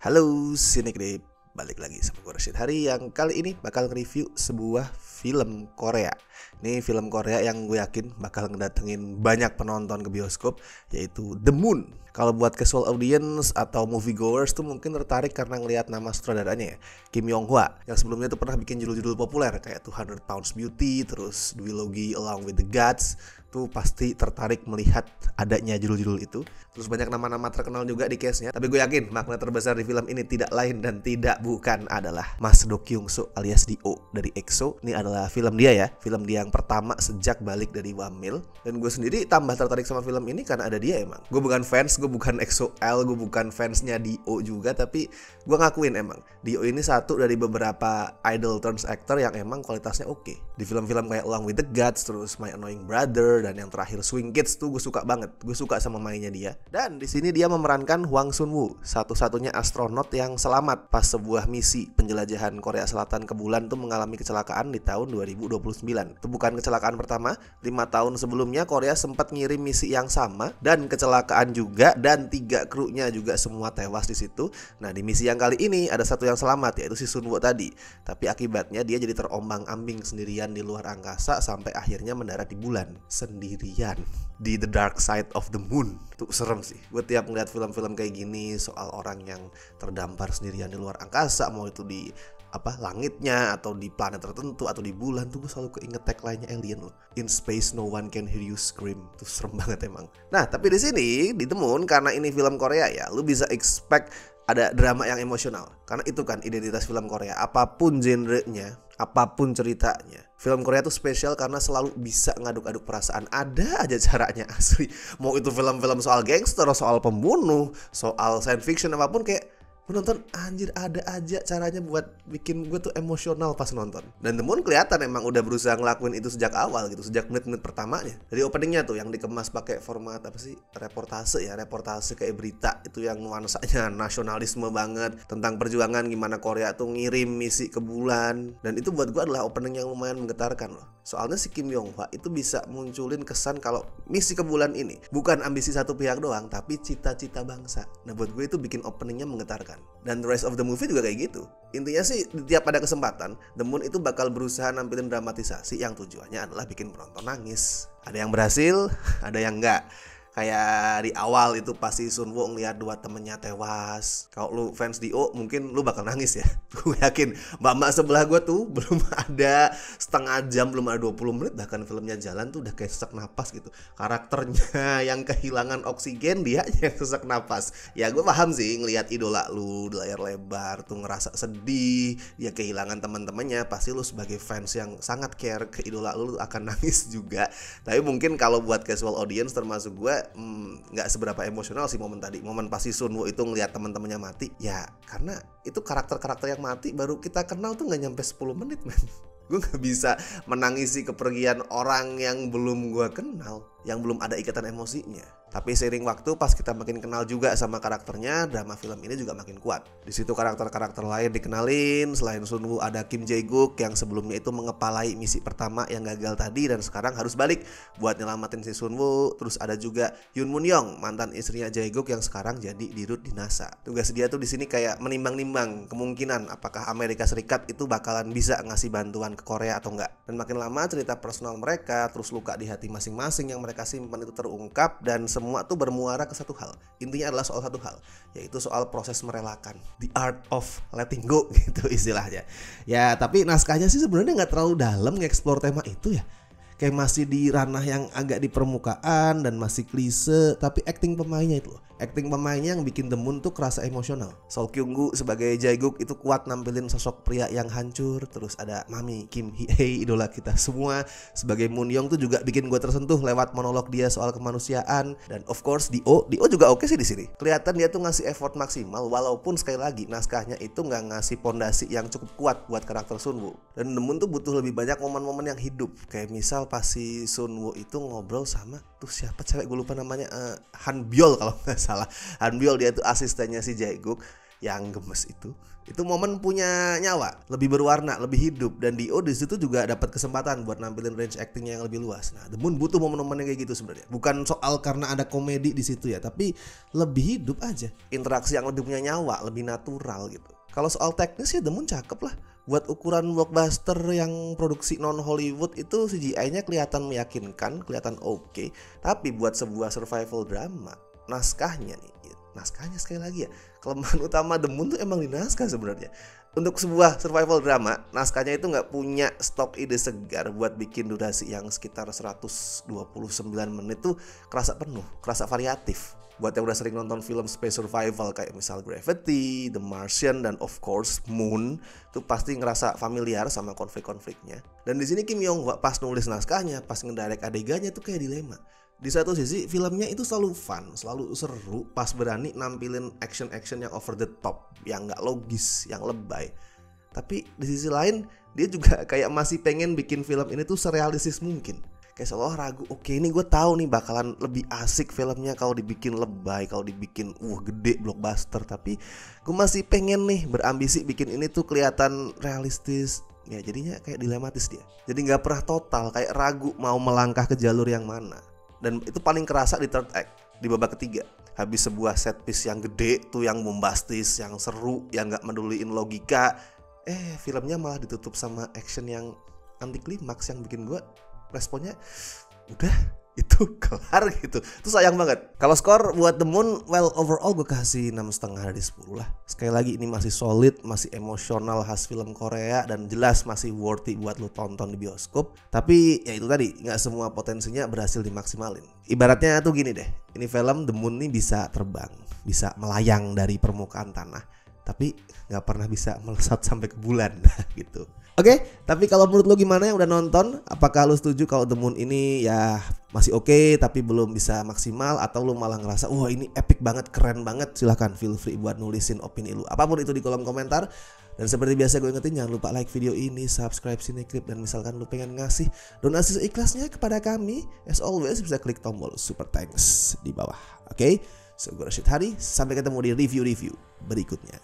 Halo, sini Grip. Balik lagi sama gue Rashid Hari yang kali ini bakal nge-review sebuah film Korea. Ini film Korea yang gue yakin bakal ngedatengin banyak penonton ke bioskop, yaitu The Moon. Kalau buat casual audience atau moviegoers tuh mungkin tertarik karena ngelihat nama sutradaranya ya, Kim Yong Hwa, yang sebelumnya tuh pernah bikin judul-judul populer kayak 200 Pounds Beauty, terus Duology Along with the Gods. Tuh pasti tertarik melihat adanya judul-judul itu. Terus banyak nama-nama terkenal juga di case-nya. Tapi gue yakin makna terbesar di film ini tidak lain dan tidak bukan adalah Mas Do Kyung Soo alias Dio dari EXO. Ini adalah film dia ya, film dia yang pertama sejak balik dari Wamil. Dan gue sendiri tambah tertarik sama film ini karena ada dia emang. Gue bukan fans, gue bukan EXO-L, gue bukan fansnya Dio juga. Tapi gue ngakuin emang Dio ini satu dari beberapa idol turns actor yang emang kualitasnya oke. Di film-film kayak Along with the Gods, terus My Annoying Brother, dan yang terakhir Swing Kids tuh gue suka banget. Gue suka sama mainnya dia. Dan di sini dia memerankan Hwang Sun-woo, satu-satunya astronot yang selamat pas sebuah misi penjelajahan Korea Selatan ke bulan tuh mengalami kecelakaan di tahun 2029. Itu bukan kecelakaan pertama. 5 tahun sebelumnya Korea sempat ngirim misi yang sama dan kecelakaan juga, dan 3 krunya juga semua tewas di situ. Nah, di misi yang kali ini ada satu yang selamat, yaitu si Sun-woo tadi. Tapi akibatnya dia jadi terombang-ambing sendirian di luar angkasa sampai akhirnya mendarat di bulan sendirian di The Dark Side of the Moon. Tuh serem sih. Gue tiap ngeliat film-film kayak gini soal orang yang terdampar sendirian di luar angkasa, mau itu di langitnya atau di planet tertentu atau di bulan, tuh gue selalu keinget tagline-nya Alien loh. In space no one can hear you scream. Tuh serem banget emang. Nah, tapi di sini di The Moon, karena ini film Korea ya, lu bisa expect ada drama yang emosional. Karena itu kan identitas film Korea. Apapun genrenya, apapun ceritanya, film Korea tuh spesial karena selalu bisa ngaduk-aduk perasaan. Ada aja caranya asli. Mau itu film-film soal gangster, soal pembunuh, soal science fiction, apapun, kayak gue nonton anjir ada aja caranya buat bikin gue tuh emosional pas nonton. Dan The Moon kelihatan emang udah berusaha ngelakuin itu sejak awal gitu, sejak menit-menit pertamanya. Dari openingnya tuh yang dikemas pakai format reportase kayak berita, itu yang nuansanya nasionalisme banget, tentang perjuangan gimana Korea tuh ngirim misi ke bulan. Dan itu buat gue adalah opening yang lumayan menggetarkan loh. Soalnya si Kim Yong Hwa itu bisa munculin kesan kalau misi ke bulan ini bukan ambisi satu pihak doang, tapi cita-cita bangsa. Nah, buat gue itu bikin openingnya menggetarkan. Dan the rest of the movie juga kayak gitu. Intinya sih di tiap ada kesempatan, The Moon itu bakal berusaha nampilin dramatisasi yang tujuannya adalah bikin penonton nangis. Ada yang berhasil, ada yang enggak. Kayak di awal itu pasti Sun-woo ngeliat 2 temennya tewas. Kalau lu fans Dio mungkin lu bakal nangis ya. Gue yakin mbak-mbak sebelah gue tuh belum ada setengah jam, belum ada 20 menit bahkan filmnya jalan tuh udah kayak sesak napas gitu. Karakternya yang kehilangan oksigen, dia yang sesak napas. Ya gue paham sih, ngeliat idola lu di layar lebar tuh ngerasa sedih, dia kehilangan teman-temannya. Pasti lu sebagai fans yang sangat care ke idola lu akan nangis juga. Tapi mungkin kalau buat casual audience termasuk gue, nggak seberapa emosional sih momen tadi. Momen pasti Sun-woo itu ngelihat teman-temannya mati. Ya karena itu karakter-karakter yang mati baru kita kenal tuh nggak nyampe 10 menit men. Gue nggak bisa menangisi kepergian orang yang belum gue kenal, yang belum ada ikatan emosinya. Tapi seiring waktu pas kita makin kenal juga sama karakternya, drama film ini juga makin kuat. Di situ karakter-karakter lain dikenalin. Selain Sun-woo ada Kim Jae-guk yang sebelumnya itu mengepalai misi pertama yang gagal tadi dan sekarang harus balik buat nyelamatin si Sun-woo. Terus ada juga Yoon Mun-young, mantan istrinya Jae-guk yang sekarang jadi dirut di NASA. Tugas dia tuh di sini kayak menimbang-nimbang kemungkinan apakah Amerika Serikat itu bakalan bisa ngasih bantuan ke Korea atau enggak. Dan makin lama cerita personal mereka, terus luka di hati masing-masing yang mereka simpan itu terungkap, dan semua tuh bermuara ke satu hal. Intinya adalah soal satu hal, yaitu soal proses merelakan, the art of letting go gitu istilahnya. Ya tapi naskahnya sih sebenarnya nggak terlalu dalam nge-explore tema itu ya. Kayak masih di ranah yang agak di permukaan dan masih klise. Tapi acting pemainnya itu loh, acting pemainnya yang bikin The Moon tuh kerasa emosional. Sol Kyung-gu sebagai Jae-guk itu kuat nampilin sosok pria yang hancur. Terus ada Mami Kim Hee, idola kita semua, sebagai Moon-young tuh juga bikin gue tersentuh lewat monolog dia soal kemanusiaan. Dan of course Dio juga oke sih di sini. Kelihatan dia tuh ngasih effort maksimal, walaupun sekali lagi naskahnya itu nggak ngasih pondasi yang cukup kuat buat karakter Sun-woo. Dan The Moon tuh butuh lebih banyak momen-momen yang hidup. Kayak misal pas si Sun-woo itu ngobrol sama tuh siapa cewek, gue lupa namanya, Han Byul kalau nggak salah. Han Byul dia tuh asistennya si Jae-guk. yang gemes itu momen punya nyawa, lebih berwarna, lebih hidup. Dan Dio di situ juga dapat kesempatan buat nampilin range actingnya yang lebih luas. Nah, The Moon butuh momen-momen kayak gitu sebenarnya. Bukan soal karena ada komedi di situ ya, tapi lebih hidup aja. Interaksi yang lebih punya nyawa, lebih natural gitu. Kalau soal teknis ya The Moon cakep lah. Buat ukuran blockbuster yang produksi non Hollywood itu CGI-nya kelihatan meyakinkan, kelihatan oke. Tapi buat sebuah survival drama, naskahnya sekali lagi ya, kelemahan utama The Moon tuh emang di naskah sebenarnya. Untuk sebuah survival drama, naskahnya itu nggak punya stok ide segar buat bikin durasi yang sekitar 129 menit tuh kerasa penuh, kerasa variatif. Buat yang udah sering nonton film space survival kayak misal Gravity, The Martian, dan of course Moon, tuh pasti ngerasa familiar sama konflik-konfliknya. Dan di sini Kim Yong Hwa pas nulis naskahnya, pas ngedirect adegannya tuh kayak dilema. Di satu sisi filmnya itu selalu fun, selalu seru, pas berani nampilin action-action yang over the top, yang gak logis, yang lebay. Tapi di sisi lain dia juga kayak masih pengen bikin film ini tuh serealistis mungkin. Kayak seolah ragu, oke ini gue tahu nih bakalan lebih asik filmnya kalau dibikin lebay, kalau dibikin gede blockbuster. Tapi gue masih pengen nih berambisi bikin ini tuh kelihatan realistis. Ya jadinya kayak dilematis dia. Jadi gak pernah total, kayak ragu mau melangkah ke jalur yang mana. Dan itu paling kerasa di third act, di babak ketiga. Habis sebuah set piece yang gede tuh, yang bombastis, yang seru, yang gak meduliin logika, filmnya malah ditutup sama action yang anti klimaks yang bikin gue responnya udah itu kelar gitu. Itu sayang banget. Kalau skor buat The Moon, well overall gue kasih 6,5 dari 10 lah. Sekali lagi ini masih solid, masih emosional khas film Korea, dan jelas masih worthy buat lu tonton di bioskop. Tapi ya itu tadi, gak semua potensinya berhasil dimaksimalin. Ibaratnya tuh gini deh, ini film The Moon nih bisa terbang, bisa melayang dari permukaan tanah, tapi gak pernah bisa melesat sampai ke bulan gitu. Oke, tapi kalau menurut lo gimana yang udah nonton? Apakah lo setuju kalau The Moon ini ya masih oke tapi belum bisa maksimal, atau lo malah ngerasa wah ini epic banget, keren banget? Silahkan feel free buat nulisin opini lo, apapun itu di kolom komentar. Dan seperti biasa gue ingetin, jangan lupa like video ini, subscribe Cinecrip, dan misalkan lo pengen ngasih donasi seikhlasnya kepada kami, as always bisa klik tombol super thanks di bawah. Oke, so gue Rashid Hari, sampai ketemu di review-review berikutnya.